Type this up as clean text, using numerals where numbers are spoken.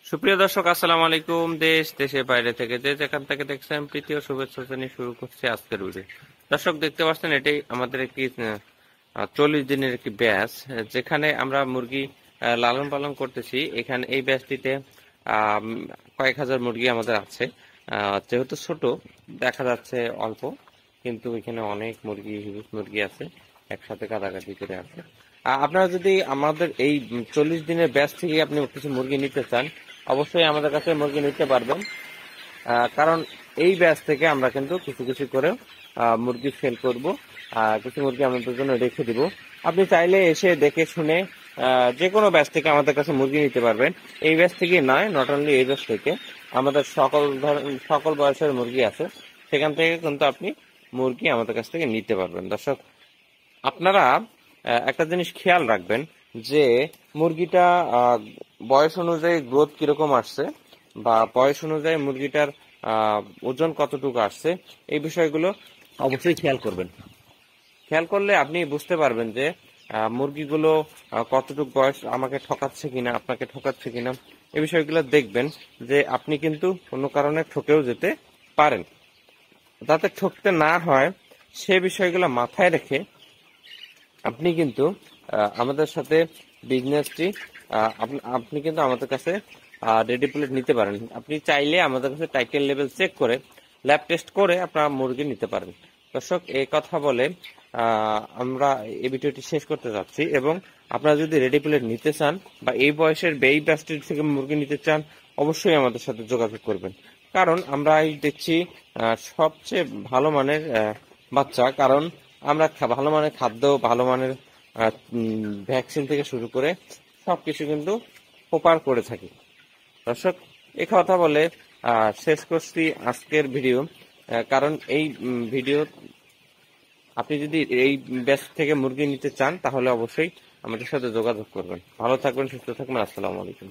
সুপ্রিয় দর্শক, আসসালামু আলাইকুম। দেশ দেশের বাইরে থেকে যে যেখান থেকে দেখছেন তৃতীয় শুভেচ্ছা জানিয়ে শুরু করছি আজকের ভিডিও। দর্শক দেখতে পাচ্ছেন, এটাই আমাদের একটি 40 দিনের একটি ব্যাচ, যেখানে আমরা মুরগি লালন পালন করতেছি। এখানে এই ব্যাচটিতে কয়েক হাজার মুরগি আমাদের আছে। যেহেতু ছোট দেখা যাচ্ছে অল্প, কিন্তু এখানে অনেক মুরগি, হিউজ মুরগি আছে, একসাথে কাটাকাটি করে আছে। আপনারা যদি আমাদের এই 40 দিনের ব্যাচ থেকে আপনি কিছু মুরগি নিতে চান, অবশ্যই আমাদের কাছে মুরগি নিতে পারবেন। কারণ এই ব্যাচ থেকে আমরা কিন্তু কিছু কিছু করে মুরগি সেল করব, কিছু মুরগি আমাদের জন্য রেখে দিব। আপনি চাইলে এসে দেখে শুনে যে কোনো ব্যাচ থেকে আমাদের কাছে মুরগি নিতে পারবেন। এই ব্যাচ থেকে নয়, নট অনলি এই ব্যাচ থেকে, আমাদের সকল বয়সের মুরগি আছে, সেখান থেকে কিন্তু আপনি মুরগি আমাদের কাছ থেকে নিতে পারবেন। দর্শক, আপনারা একটা জিনিস খেয়াল রাখবেন যে মুরগিটা বয়স অনুযায়ী গ্রোথ কিরকম আসছে, বা বয়স অনুযায়ী মুরগিটার ওজন কতটুকু আসছে, এই বিষয়গুলো অবশ্যই খেয়াল করবেন। খেয়াল করলে আপনি বুঝতে পারবেন যে মুরগিগুলো কতটুকু বয়স আমাকে ঠকাচ্ছে কিনা, আপনাকে ঠকাচ্ছে কিনা। এই বিষয়গুলো দেখবেন যে আপনি কিন্তু কোনো কারণে ঠকেও যেতে পারেন। যাতে ঠকতে না হয় সে বিষয়গুলো মাথায় রেখে আপনি কিন্তু আমাদের সাথে বিজনেসটি আপনি কিন্তু আমাদের কাছে রেডি প্লেট নিতে পারেন। আপনি চাইলে আমাদের কাছে টাইটেল লেভেল চেক করে ল্যাব টেস্ট করে আপনারা মুরগি নিতে পারেন। দর্শক, এই কথা বলে আমরা এই ভিডিওটি শেষ করতে যাচ্ছি। এবং আপনারা যদি রেডি প্লেট নিতে চান বা এই বয়সের এই ব্যাচটির থেকে মুরগি নিতে চান, অবশ্যই আমাদের সাথে যোগাযোগ করবেন। কারণ আমরা দেখছি সবচেয়ে ভালো মানের বাচ্চা, কারণ আমরা ভালো মানের খাদ্য, ভালো মানের ভ্যাকসিন থেকে শুরু করে সবকিছু কিন্তু প্রপার করে থাকি। দর্শক, এই কথা বলে শেষ করছি আজকের ভিডিও। কারণ এই ভিডিও আপনি যদি এই ব্যাচ থেকে মুরগি নিতে চান, তাহলে অবশ্যই আমাদের সাথে যোগাযোগ করবেন। ভালো থাকবেন, সুস্থ থাকবেন। আসসালামু আলাইকুম।